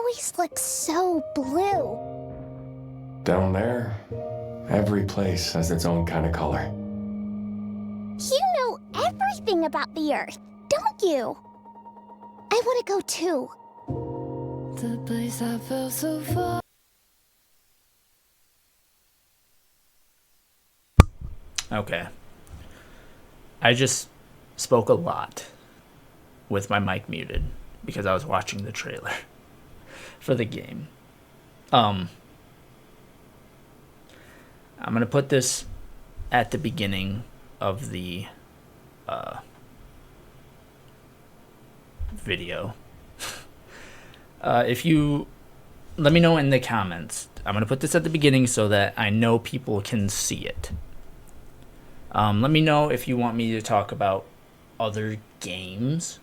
always look so blue. Down there, every place has its own kind of color. You know everything about the Earth, don't you? I want to go too. The place I felt so far. Okay. I just spoke a lot with my mic muted because I was watching the trailer for the game. I'm going to put this at the beginning of the video. If you let me know in the comments, I'm going to put this at the beginning so that I know people can see it. Let me know if you want me to talk about other games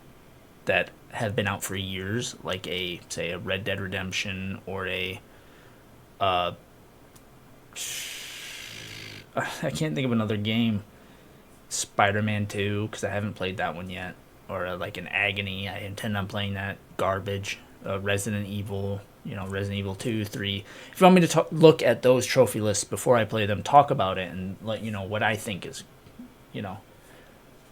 that have been out for years, like say a Red Dead Redemption or a I can't think of another game. Spider-Man 2, because I haven't played that one yet. Or like an Agony, I intend on playing that. Garbage. Resident Evil, Resident Evil 2, 3. If you want me to look at those trophy lists before I play them, talk about it, and let you know what I think is,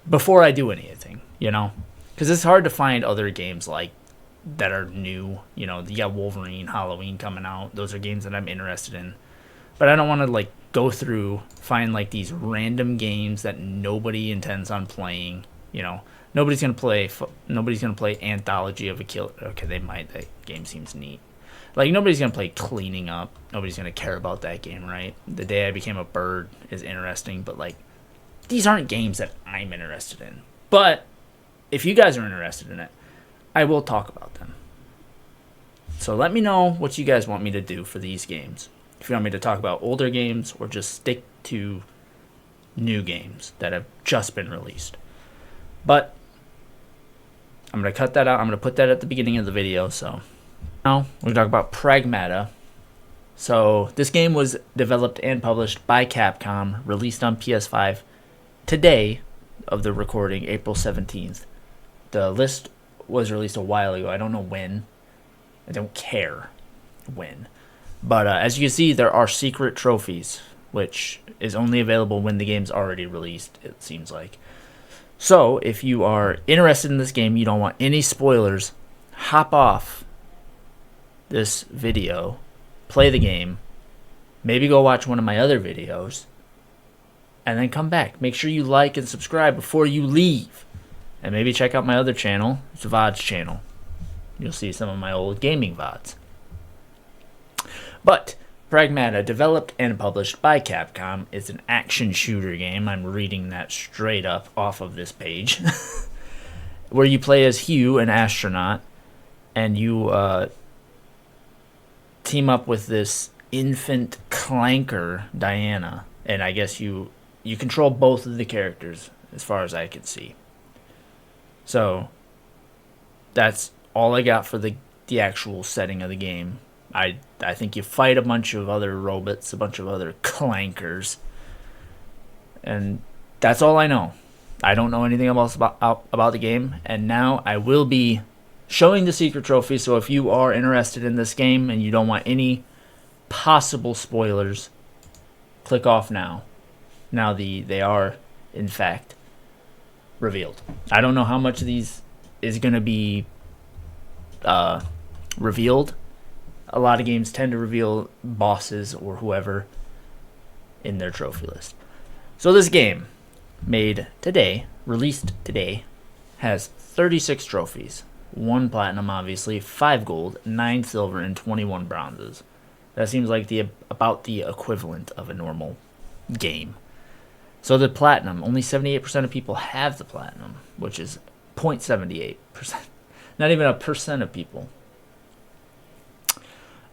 before I do anything, Because it's hard to find other games like that are new. You got Wolverine, Halloween coming out. Those are games that I'm interested in. But I don't want to go through, find these random games that nobody intends on playing. Nobody's gonna play Anthology of a Killer. Okay, they might. That game seems neat. Nobody's gonna play Cleaning Up. Nobody's gonna care about that game, right? The Day I Became a Bird is interesting, but these aren't games that I'm interested in. But if you guys are interested in it, I will talk about them. So let me know what you guys want me to do for these games. If you want me to talk about older games or just stick to new games that have just been released. But I'm going to cut that out. I'm going to put that at the beginning of the video. So now we're going to talk about Pragmata. So this game was developed and published by Capcom, released on PS5 today of the recording, April 17th. The list was released a while ago. I don't know when. I don't care when. But as you can see, there are secret trophies, which is only available when the game's already released, it seems like. So, if you are interested in this game, you don't want any spoilers, hop off this video, play the game, maybe go watch one of my other videos, and then come back. Make sure you like and subscribe before you leave. And maybe check out my other channel, it's a VODs channel. You'll see some of my old gaming VODs. But Pragmata, developed and published by Capcom, is an action shooter game. I'm reading that straight up off of this page. Where you play as Hugh, an astronaut, and you team up with this infant clanker, Diana. And I guess you control both of the characters, as far as I can see. So, that's all I got for the actual setting of the game. I think you fight a bunch of other robots, a bunch of other clankers, and that's all I know. I don't know anything else about the game, and now I will be showing the secret trophy, so if you are interested in this game and you don't want any possible spoilers, click off now. Now they are, in fact, revealed. I don't know how much of these is going to be revealed. A lot of games tend to reveal bosses or whoever in their trophy list. So this game, made today, released today, has 36 trophies. 1 platinum, obviously, 5 gold, 9 silver, and 21 bronzes. That seems like about the equivalent of a normal game. So the platinum, only 78% of people have the platinum, which is 0.78%. Not even a percent of people.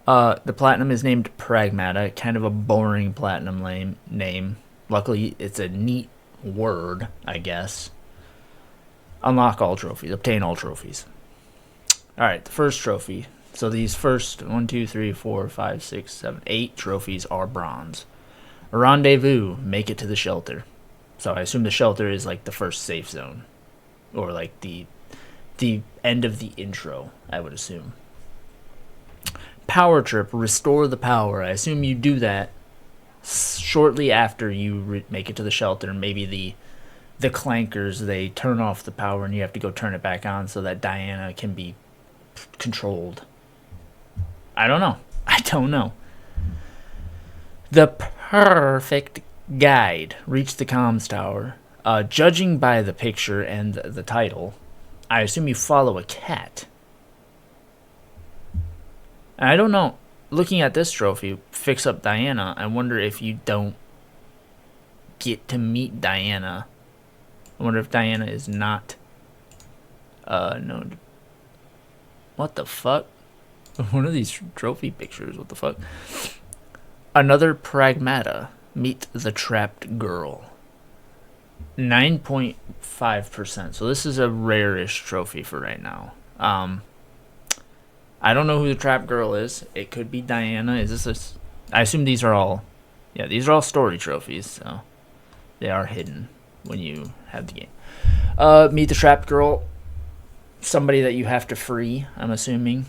The platinum is named Pragmata, kind of a boring platinum name. Luckily, it's a neat word, I guess. Unlock all trophies, obtain all trophies. Alright, the first trophy. So these first 1, 2, 3, 4, 5, 6, 7, 8 trophies are bronze. Rendezvous, make it to the shelter. So I assume the shelter is like the first safe zone. Or like the end of the intro, I would assume. power trip, restore the power. I assume you do that shortly after you make it to the shelter. Maybe the clankers, they turn off the power and you have to go turn it back on so that Diana can be controlled. I don't know. The perfect guide. Reach the comms tower. Judging by the picture and the title, I assume you follow a cat. I don't know. Looking at this trophy, fix up Diana, I wonder if you don't get to meet Diana. I wonder if Diana is not... no. What the fuck? One of these trophy pictures, what the fuck? Another Pragmata. Meet the trapped girl. 9.5%. So this is a rare-ish trophy for right now. I don't know who the trapped girl is. It could be Diana. Is this I assume these are all... Yeah, these are all story trophies, so... They are hidden when you have the game. Meet the trapped girl. Somebody that you have to free, I'm assuming.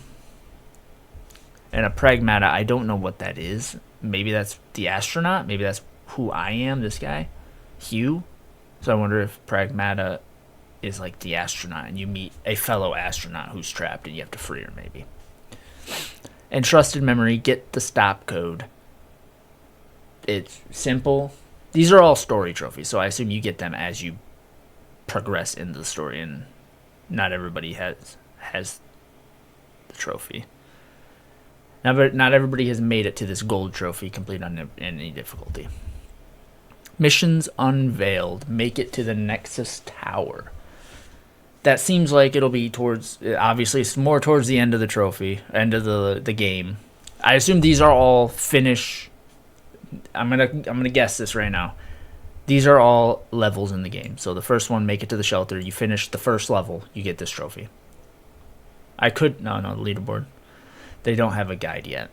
And a Pragmata, I don't know what that is. Maybe that's the astronaut. Maybe that's who I am, this guy. Hugh. So I wonder if Pragmata is like the astronaut and you meet a fellow astronaut who's trapped and you have to free her, maybe. Entrusted memory, get the stop code. It's simple. These are all story trophies, so I assume you get them as you progress into the story, and not everybody has the trophy. Now, but not everybody has made it to this gold trophy, complete on any difficulty. Missions unveiled. Make it to the Nexus Tower. That seems like it'll be towards... Obviously, it's more towards the end of the trophy, end of the game. I assume these are all finish... I'm gonna guess this right now. These are all levels in the game. So the first one, make it to the shelter. You finish the first level, you get this trophy. No, the leaderboard. They don't have a guide yet.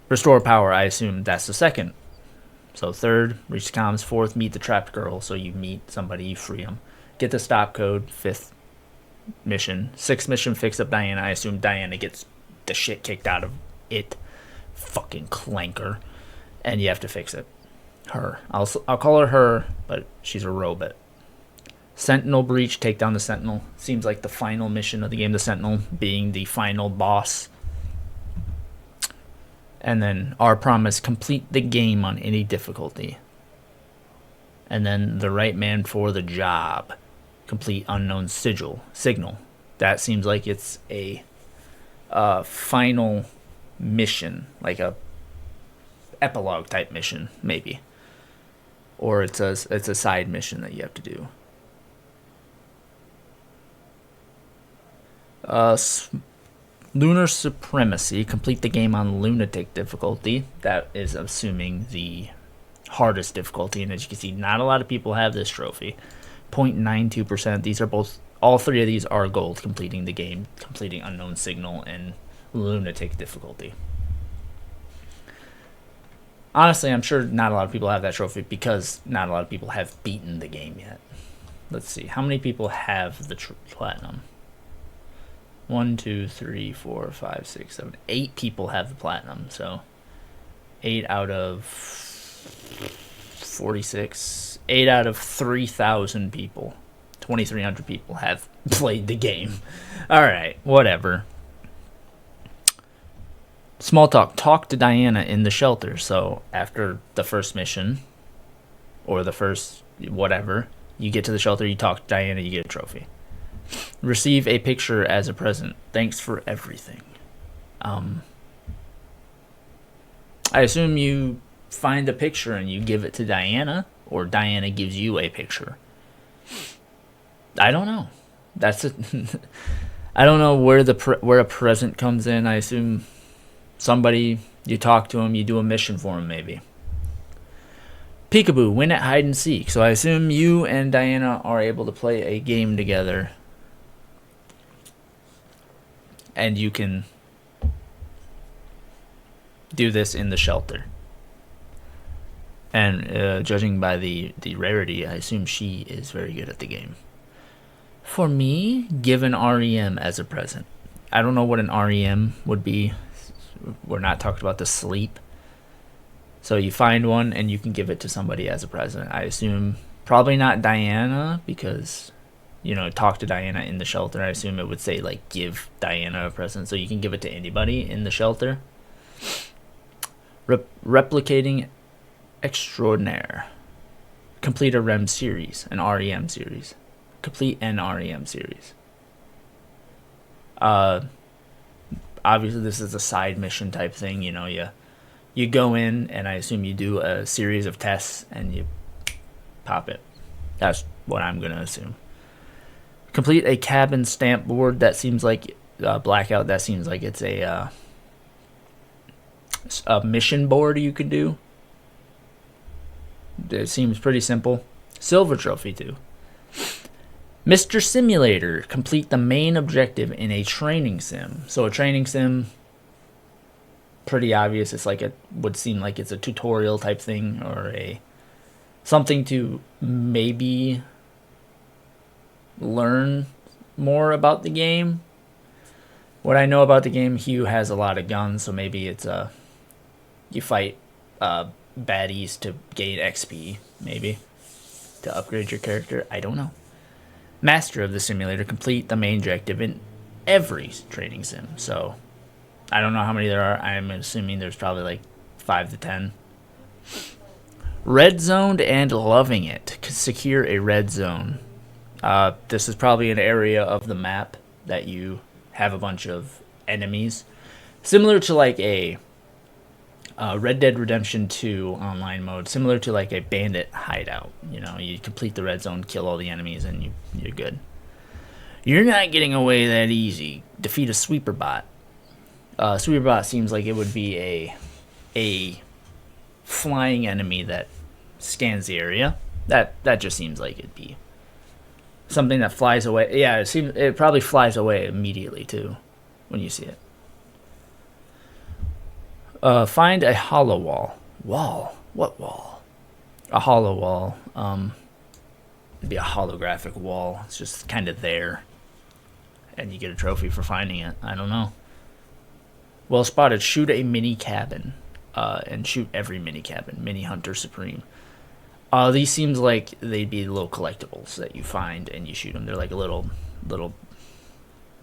Restore power, I assume that's the second. So third, reach the comms. Fourth, meet the trapped girl. So you meet somebody, you free them. Get the stop code. Fifth mission. Sixth mission, fix up Diana. I assume Diana gets the shit kicked out of it. Fucking clanker. And you have to fix it. Her. I'll call her, but she's a robot. Sentinel breach, take down the Sentinel. Seems like the final mission of the game, the Sentinel being the final boss. And then our promise, complete the game on any difficulty. And then the right man for the job. Complete unknown signal. That seems like it's a final mission, like a epilogue type mission, maybe. Or it's a side mission that you have to do. Lunar Supremacy. Complete the game on Lunatic difficulty. That is assuming the hardest difficulty. And as you can see, not a lot of people have this trophy. 0.92%. These are all three of these are gold. Completing the game. Completing Unknown Signal and Lunatic difficulty. Honestly, I'm sure not a lot of people have that trophy because not a lot of people have beaten the game yet. Let's see. How many people have the platinum? 1, 2, 3, 4, 5, 6, 7, 8 people have the platinum. So 8 out of 46, 8 out of 3,000 people, 2,300 people have played the game. All right, whatever. Small talk. Talk to Diana in the shelter. So after the first mission, or the first whatever, you get to the shelter, you talk to Diana, you get a trophy. Receive a picture as a present. Thanks for everything. I assume you find a picture and you give it to Diana, or Diana gives you a picture. I don't know. That's it. I don't know where a present comes in. I assume somebody, you talk to him, you do a mission for him, maybe. Peekaboo, win at hide and seek. So I assume you and Diana are able to play a game together. And you can do this in the shelter. And judging by the rarity, I assume she is very good at the game. For me, give an REM as a present. I don't know what an REM would be. We're not talking about the sleep. So you find one and you can give it to somebody as a present. I assume probably not Diana, because, you know, talk to Diana in the shelter. I assume it would say, like, give Diana a present. So you can give it to anybody in the shelter. Replicating Extraordinaire. Complete a REM series, an REM series. Complete an REM series. Obviously this is a side mission type thing. You know, you go in, and I assume you do a series of tests, and you pop it. That's what I'm going to assume. Complete a cabin stamp board. That seems like blackout. That seems like it's a mission board you could do. It seems pretty simple. Silver trophy too. Mr. Simulator. Complete the main objective in a training sim. So a training sim, pretty obvious. It's like, it would seem like it's a tutorial type thing, or something to maybe learn more about the game. What I know about the game, Hugh has a lot of guns, so maybe it's you fight baddies to gain XP, maybe, to upgrade your character. I don't know. Master of the Simulator. Complete the main objective in every training sim. So I don't know how many there are. I'm assuming there's probably like 5 to 10. Red zoned and loving it. Secure a red zone. This is probably an area of the map that you have a bunch of enemies, similar to like a Red Dead Redemption 2 online mode, similar to like a bandit hideout. You know, you complete the red zone, kill all the enemies, and you're good. You're not getting away that easy. Defeat a sweeper bot. Sweeper bot seems like it would be a flying enemy that scans the area. That just seems like it'd be something that flies away. Yeah, it probably flies away immediately too when you see it. Find a hollow wall. Wall? What wall? A hollow wall. It'd be a holographic wall. It's just kind of there, and you get a trophy for finding it. I don't know. Well spotted. Shoot a mini cabin. And shoot every mini cabin. Mini Hunter Supreme. These seems like they'd be little collectibles that you find and you shoot them. They're like a little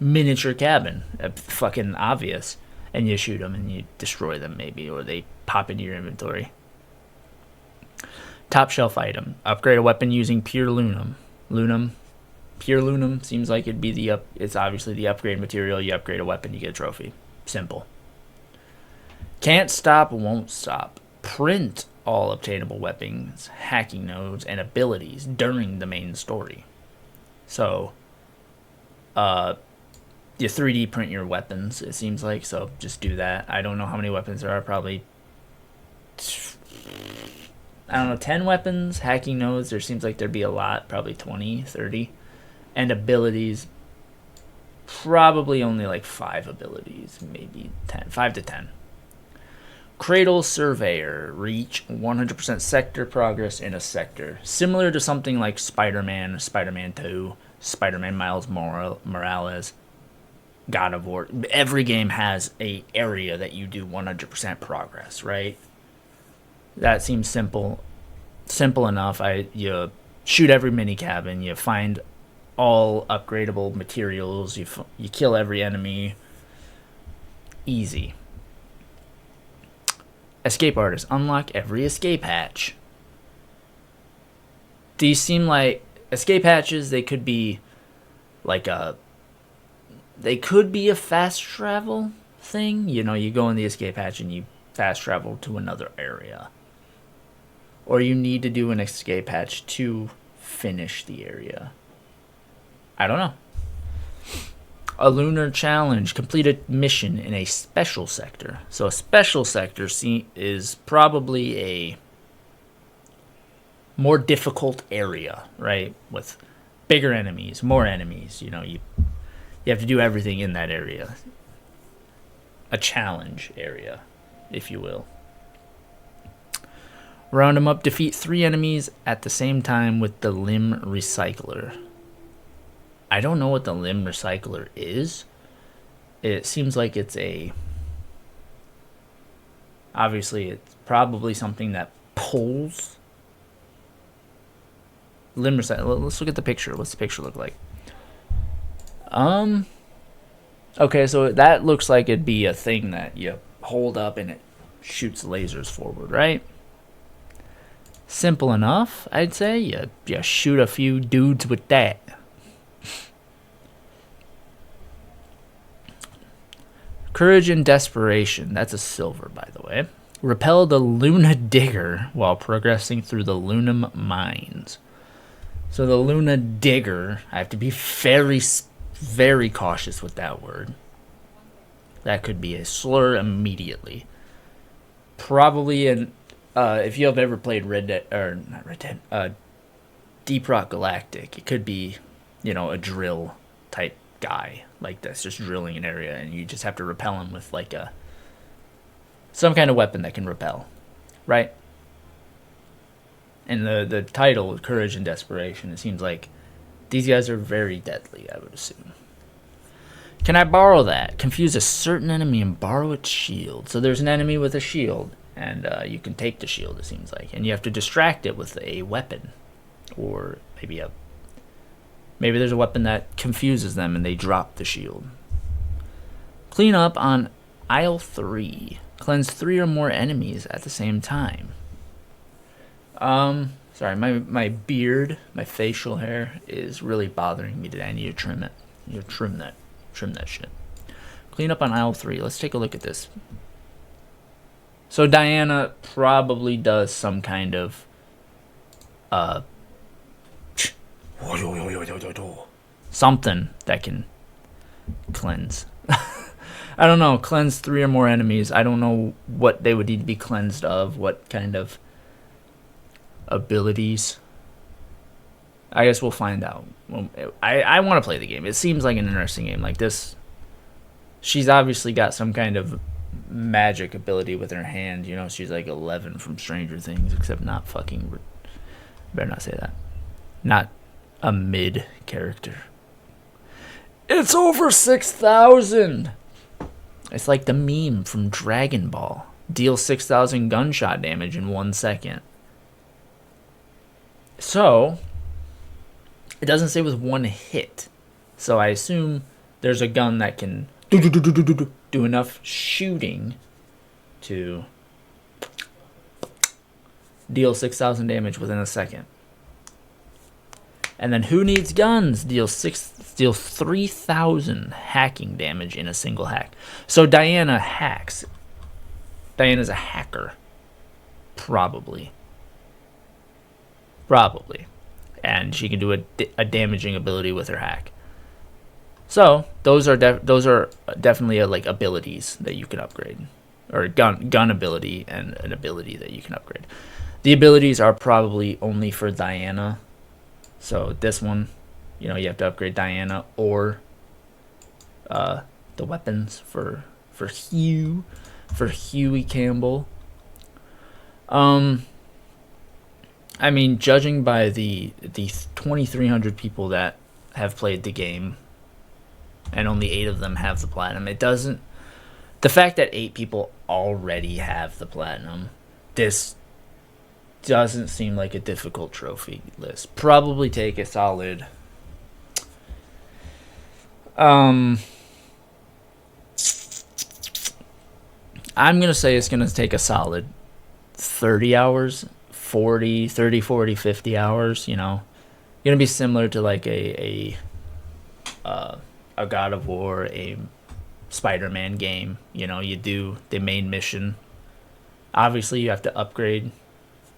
miniature cabin. Fucking obvious. And you shoot them and you destroy them maybe, or they pop into your inventory. Top shelf item. Upgrade a weapon using pure lunum. Pure lunum seems like it'd be it's obviously the upgrade material. You upgrade a weapon, you get a trophy. Simple. Can't stop, won't stop. Print all obtainable weapons, hacking nodes, and abilities during the main story. So, you 3D print your weapons, it seems like, so just do that. I don't know how many weapons there are, probably, I don't know, 10 weapons. Hacking nodes, there seems like there'd be a lot, probably 20, 30. And abilities, probably only like 5 abilities, maybe 10, 5 to 10. Cradle Surveyor. Reach 100% sector progress in a sector. Similar to something like Spider-Man, Spider-Man 2, Spider-Man Miles Morales, God of War. Every game has a area that you do 100% progress, right? That seems simple enough. You shoot every mini cabin, you find all upgradable materials, you kill every enemy. Easy. Escape Artist. Unlock every escape hatch. These seem like escape hatches. They could be like a fast travel thing. You know, you go in the escape hatch and you fast travel to another area. Or you need to do an escape hatch to finish the area. I don't know. A lunar challenge. Complete a mission in a special sector. So a special sector is probably a more difficult area, right? With bigger enemies, more enemies. You know, you have to do everything in that area. A challenge area, if you will. Round them up. Defeat 3 enemies at the same time with the Limb Recycler. I don't know what the Limb Recycler is. It seems like it's Obviously, it's probably something that pulls. Limmerset. Let's look at the picture. What's the picture look like? Okay, so that looks like it'd be a thing that you hold up and it shoots lasers forward, right? Simple enough, I'd say. You shoot a few dudes with that. Courage and Desperation. That's a silver, by the way. Repel the Luna Digger while progressing through the Lunam Mines. So the Luna Digger, I have to be very, very cautious with that word. That could be a slur immediately. Probably an, if you have ever played Deep Rock Galactic, it could be, a drill type guy like this, just drilling an area, and you just have to repel him with like some kind of weapon that can repel, right? And the title, Courage and Desperation, it seems like these guys are very deadly, I would assume. Can I borrow that? Confuse a certain enemy and borrow its shield. So there's an enemy with a shield, and you can take the shield, it seems like. And you have to distract it with a weapon. Or maybe there's a weapon that confuses them and they drop the shield. Clean up on aisle 3. Cleanse 3 or more enemies at the same time. Sorry, my beard, my facial hair is really bothering me today. I need to trim it. I need to trim that shit. Clean up on aisle 3. Let's take a look at this. So Diana probably does some kind of something that can cleanse. I don't know. Cleanse 3 or more enemies. I don't know what they would need to be cleansed of. What kind of abilities. I guess we'll find out. I want to play the game. It seems like an interesting game. Like this, she's obviously got some kind of magic ability with her hand. She's like 11 from Stranger Things, except not fucking. Better not say that. Not a mid character. It's over 6,000. It's like the meme from Dragon Ball. Deal 6,000 gunshot damage in 1 second. So, it doesn't say with one hit. So I assume there's a gun that can do enough shooting to deal 6,000 damage within a second. And then Who Needs Guns deals 3,000 hacking damage in a single hack. So Diana hacks. Diana's a hacker. Probably. And she can do a damaging ability with her hack. So those are definitely like abilities that you can upgrade, or gun ability and an ability that you can upgrade. The abilities are probably only for Diana. So this one, you have to upgrade Diana or the weapons for Huey Campbell. I mean, judging by the 2,300 people that have played the game, and only 8 of them have the platinum, it doesn't. The fact that 8 people already have the platinum, this doesn't seem like a difficult trophy list. Probably take a solid. I'm gonna say it's gonna take a solid 30 hours. 40, 50 hours, Gonna be similar to like a God of War, a Spider-Man game. You do the main mission. Obviously, you have to upgrade.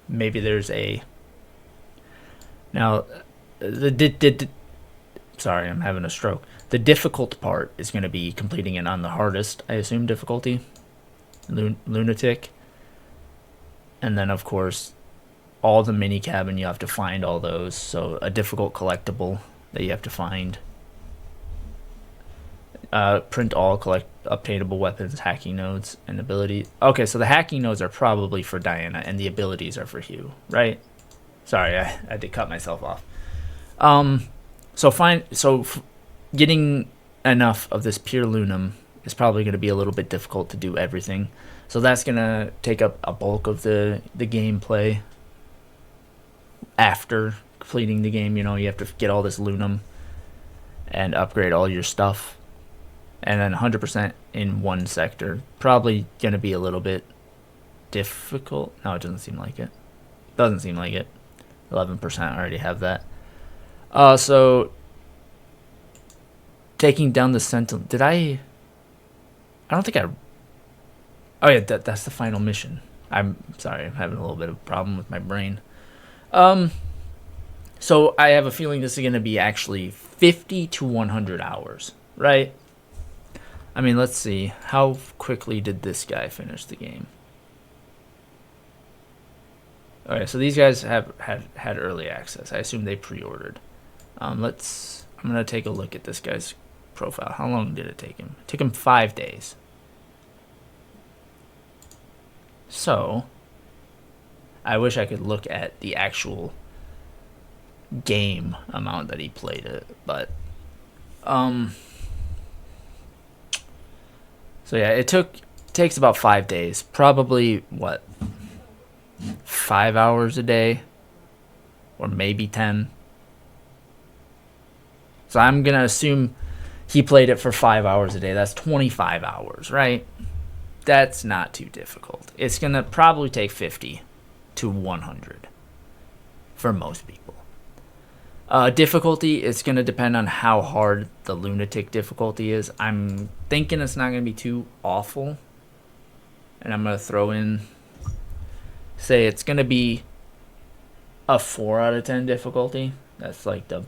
Maybe there's a... Now, sorry, I'm having a stroke. The difficult part is going to be completing it on the hardest, I assume, difficulty. Lunatic. And then, of course, all the mini cabin, you have to find all those. So a difficult collectible that you have to find. Print all obtainable weapons, hacking nodes, and abilities. Okay, so the hacking nodes are probably for Diana, and the abilities are for Hugh, right? Sorry, I had to cut myself off. Getting enough of this pure lunam it's probably going to be a little bit difficult to do everything. So that's going to take up a bulk of the gameplay. After completing the game, you know, you have to get all this Lunum and upgrade all your stuff. And then 100% in one sector. Probably going to be a little bit difficult. No, it doesn't seem like it. Doesn't seem like it. 11% already have that. So taking down the Sentinel. Did I don't think I... Oh yeah, that's the final mission. I'm sorry, I'm having a little bit of a problem with my brain. So I have a feeling this is going to be actually 50 to 100 hours, right? I mean, let's see. How quickly did this guy finish the game? Okay, so these guys have had early access. I assume they pre-ordered. I'm going to take a look at this guy's profile. How long did it take him? It took him 5 days. So, I wish I could look at the actual game amount that he played it, but so yeah, it takes about 5 days, probably what, 5 hours a day, or maybe 10. So I'm gonna assume he played it for 5 hours a day. That's 25 hours, right? That's not too difficult. It's gonna probably take 50 to 100 for most people. Difficulty, it's going to depend on how hard the lunatic difficulty is. I'm thinking it's not going to be too awful. And I'm going to throw in, say it's going to be a 4 out of 10 difficulty. That's like the...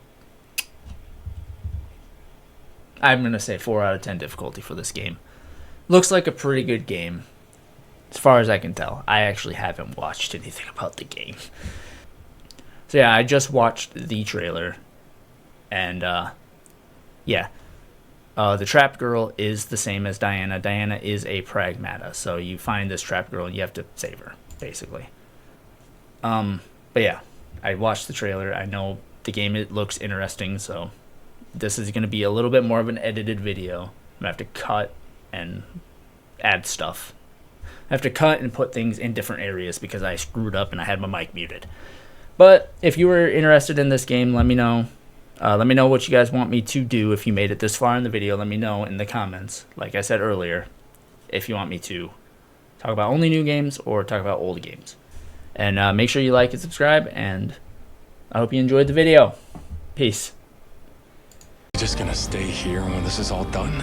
I'm going to say 4 out of 10 difficulty for this game. Looks like a pretty good game, as far as I can tell. I actually haven't watched anything about the game. So yeah, I just watched the trailer, and yeah, the trapped girl is the same as Diana. Diana is a Pragmata, so you find this trapped girl and you have to save her, basically. But yeah, I watched the trailer. I know the game, it looks interesting, so this is going to be a little bit more of an edited video. I'm going to have to cut and add stuff. I have to cut and put things in different areas because I screwed up and I had my mic muted. But if you were interested in this game, let me know. Let me know what you guys want me to do. If you made it this far in the video, let me know in the comments. Like I said earlier, if you want me to talk about only new games or talk about old games. And make sure you like and subscribe, and I hope you enjoyed the video. Peace. You're just gonna stay here when this is all done?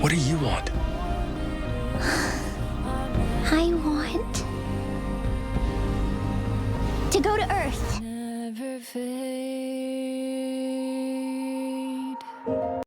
What do you want? I want to go to Earth. Never fade.